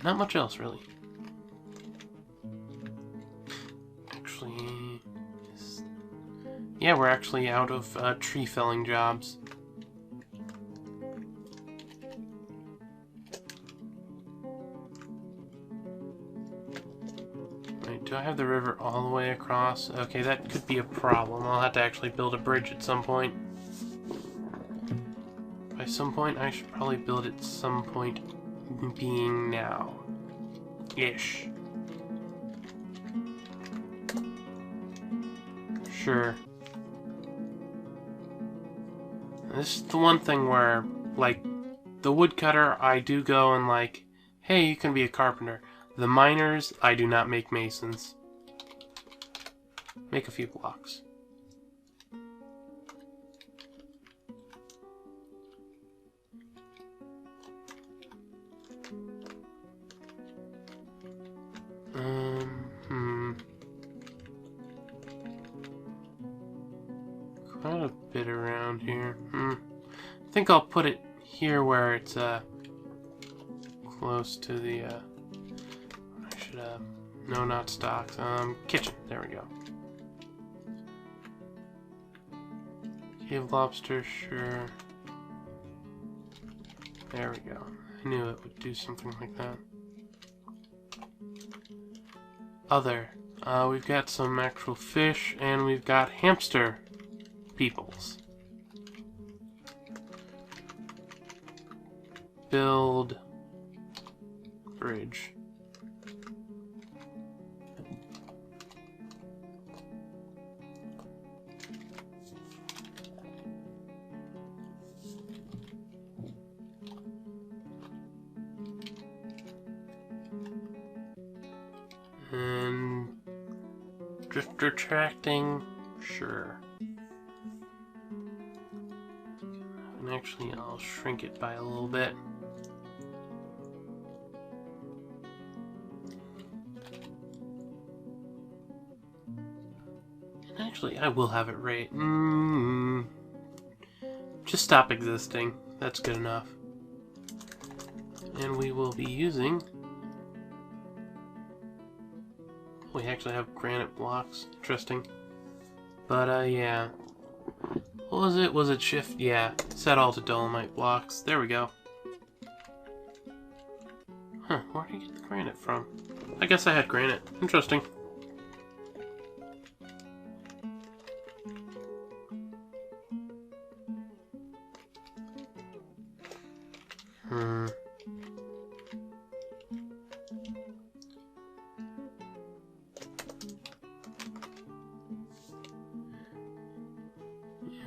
Speaker 1: Not much else, really. Actually, yeah, we're actually out of tree felling jobs. Wait, do I have the river all the way across? Okay, that could be a problem. I'll have to actually build a bridge at some point. By some point, I should probably build it some point being now. Ish. Sure. This is the one thing where, like, the woodcutter, I do go and like, hey, you can be a carpenter. The miners, I do not make masons. Make a few blocks. Quite a bit around here. I think I'll put it here where it's close to the I should no, not stocks. Kitchen. There we go. Cave lobster, sure. There we go. I knew it would do something like that. Other. We've got some actual fish, and we've got hamster peoples. Build bridge. And drift retracting, sure. And actually I'll shrink it by a little bit. And actually I will have it right. Just stop existing. That's good enough. And we will be using... We actually have granite blocks. Interesting. But, yeah. What was it? Was it shift? Yeah. Set all to dolomite blocks. There we go. Huh. Where did you get the granite from? I guess I had granite. Interesting.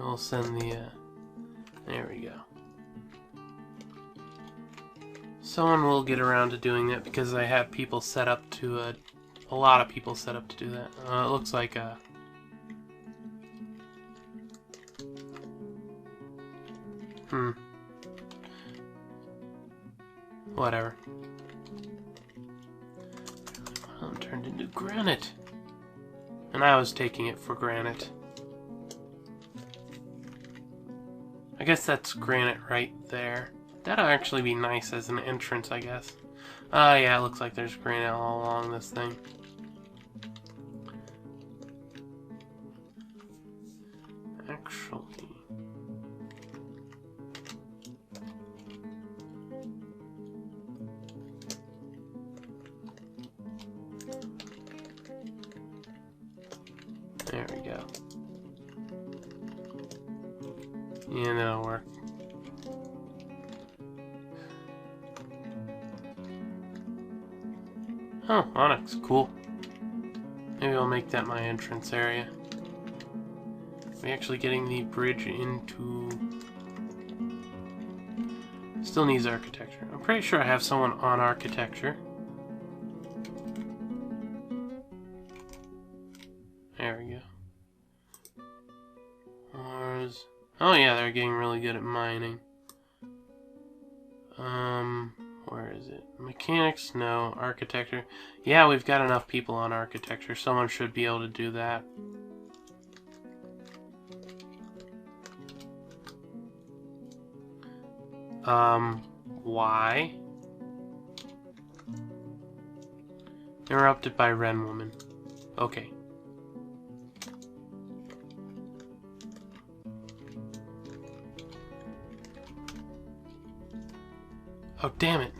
Speaker 1: We'll send the, there we go. Someone will get around to doing that because I have people set up to, a lot of people set up to do that. It looks like, whatever. Well, it turned into granite. And I was taking it for granite. I guess that's granite right there. That'll actually be nice as an entrance, I guess. Yeah, it looks like there's granite all along this thing. Actually... There we go. Yeah, that'll work. Oh, onyx, cool. Maybe I'll make that my entrance area. Are we actually getting the bridge into... Still needs architecture. I'm pretty sure I have someone on architecture. There we go. Oh yeah, they're getting really good at mining. Where is it? Mechanics? No. Architecture? Yeah, we've got enough people on architecture. Someone should be able to do that. Why? Interrupted by Wren Woman. Okay. Oh, damn it.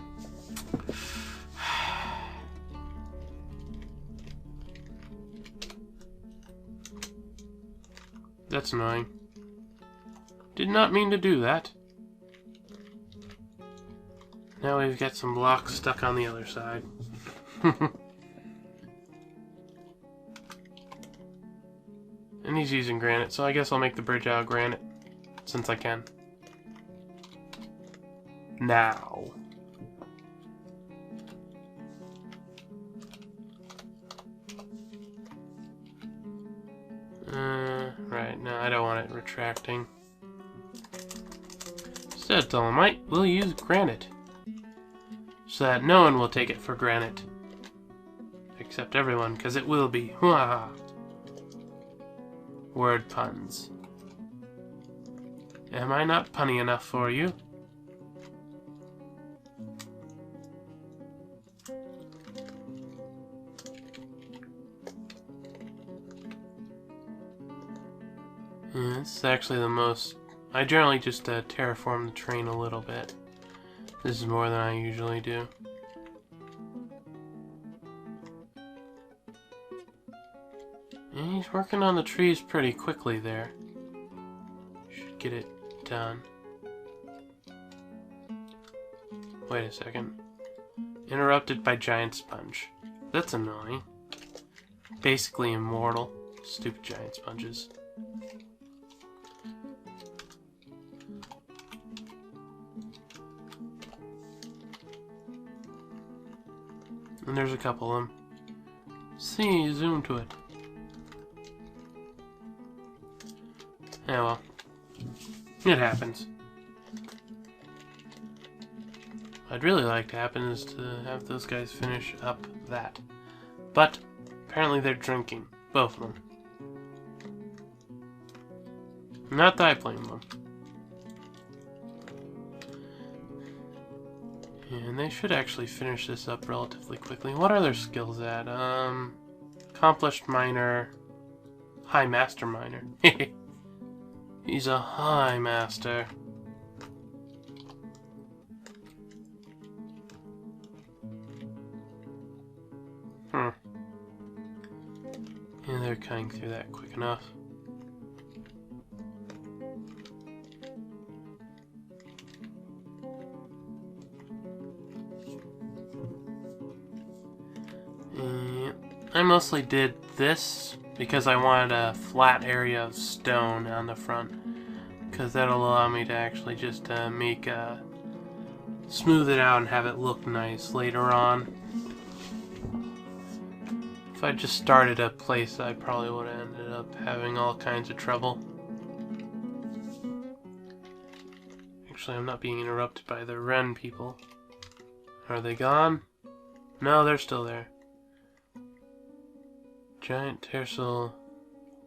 Speaker 1: That's annoying. Did not mean to do that. Now we've got some blocks stuck on the other side. And he's using granite, so I guess I'll make the bridge out of granite. Since I can. Now. Right, no, I don't want it retracting. Instead, Dolomite, we'll use granite. So that no one will take it for granite. Except everyone, because it will be. Word puns. Am I not punny enough for you? Yeah, this is actually the most... I generally just terraform the train a little bit. This is more than I usually do. And he's working on the trees pretty quickly there. Should get it done. Wait a second. Interrupted by giant sponge. That's annoying. Basically immortal. Stupid giant sponges. And there's a couple of them. See, zoom to it. Yeah, well. It happens. What I'd really like to happen is to have those guys finish up that. But, apparently they're drinking. Both of them. Not that I blame them. And they should actually finish this up relatively quickly. What are their skills at? Accomplished miner. High master miner. He's a high master. Yeah, they're cutting through that quick enough. I mostly did this because I wanted a flat area of stone on the front, because that'll allow me to actually just smooth it out and have it look nice later on. If I just started a place, I probably would have ended up having all kinds of trouble. Actually, I'm not being interrupted by the Wren people. Are they gone? No, they're still there. Giant Tersal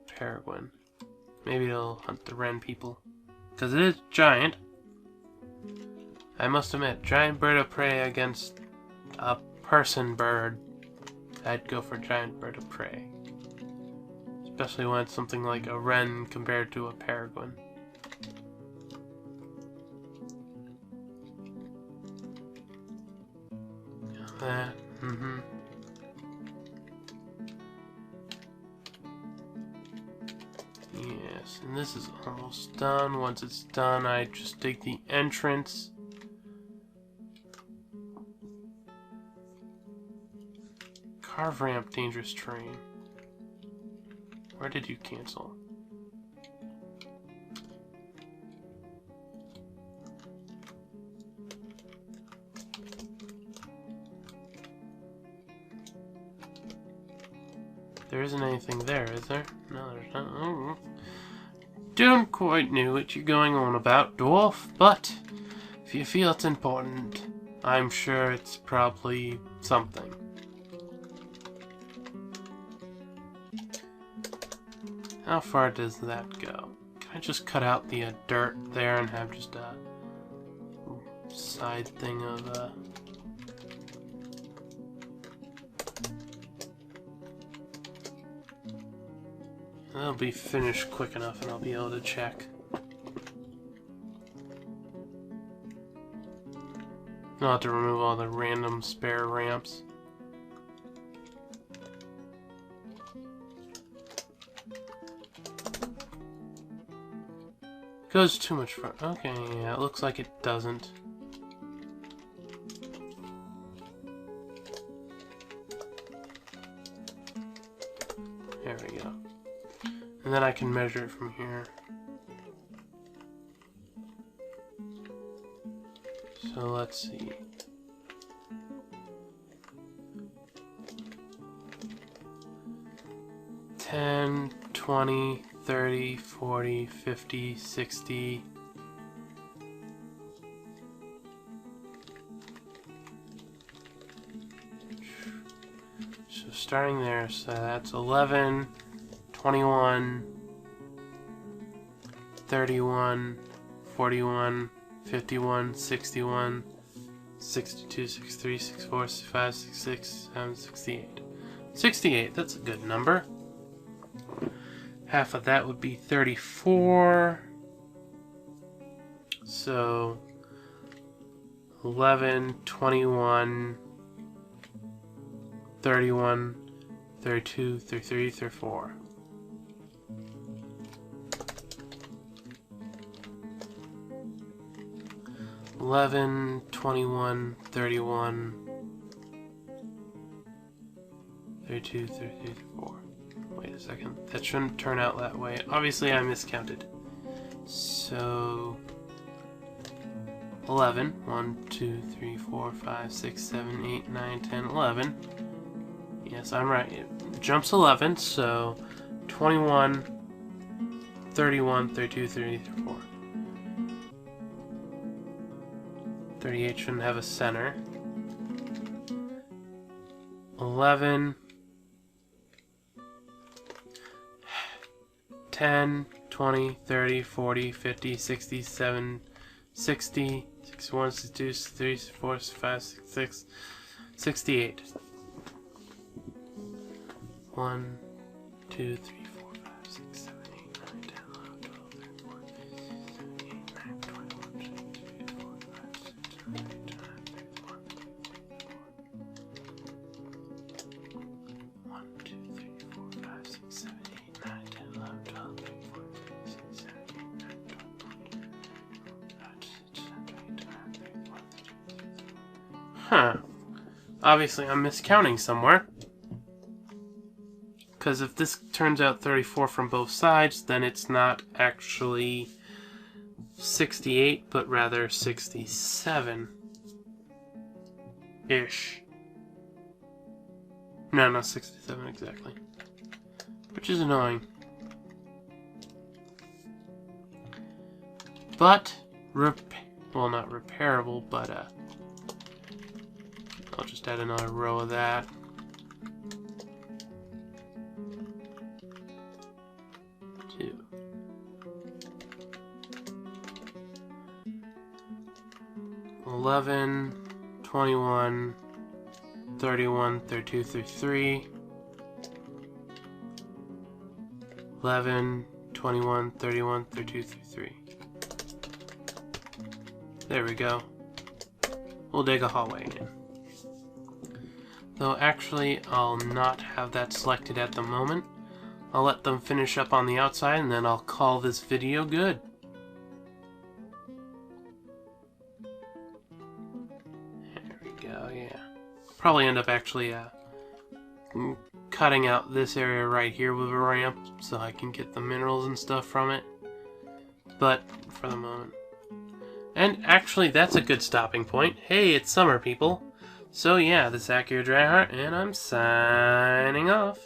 Speaker 1: Peregrine. Maybe they'll hunt the Wren people. Because it is giant. I must admit, giant bird of prey against a person bird. I'd go for giant bird of prey. Especially when it's something like a wren compared to a peregrine. Got that. Yeah, Yes, and this is almost done. Once it's done, I just dig the entrance. Carve ramp, dangerous terrain. Where did you cancel? There isn't anything there, is there? No, there's not. Oh. Don't quite know what you're going on about, Dwarf, but if you feel it's important, I'm sure it's probably something. How far does that go? Can I just cut out the dirt there and have just a side thing of It'll be finished quick enough and I'll be able to check. I'll have to remove all the random spare ramps. Goes too much for... Okay, yeah, it looks like it doesn't. There we go. And then I can measure it from here. So let's see. $10, $20, $30, $40, $50, $60. So starting there, so that's 11, 21, 31, 41, 51, 61, 62, 63, 64, 65, 66, 67, 68. 68, that's a good number. Half of that would be 34. So 11, 21, 31, 32, 33, 34. $11, 21, 31, 32, 33, 34. Wait a second. That shouldn't turn out that way. Obviously, I miscounted. So 11. 1, 2, 3, 4, 5, 6, 7, 8, 9, 10, 11. Yes, I'm right. It jumps 11, so 21, 31, 32, 34. 38 shouldn't have a center. 11, 10, 20, 30, 40, 50, 60, 7, 60, 61, 62, 63, 64, 65, 66, 68. 1, 2, 3, 4, 5, 6, 7, 8, 9, 10, 11, 12, 13, 14, 15, 16, 17, 18, 19, 20, 21, 22, 23, 24, 5, 6, 7, 8, 9, 10, 11, 12, 13, 14, 15, 16, 17, 18, 19, 20. Huh. Obviously, I'm miscounting somewhere. Because if this turns out 34 from both sides, then it's not actually 68, but rather 67-ish. No, not 67 exactly. Which is annoying. But, well, not repairable, but I'll just add another row of that. $11, 21, 31, 32, 33. 11, 21, 31, 32, 33. There we go. We'll dig a hallway in. Though actually, I'll not have that selected at the moment. I'll let them finish up on the outside, and then I'll call this video good. There we go, yeah. Probably end up actually cutting out this area right here with a ramp so I can get the minerals and stuff from it. But for the moment. And actually, that's a good stopping point. Hey, it's summer, people. So yeah, this is Akhier Dragonheart, and I'm signing off.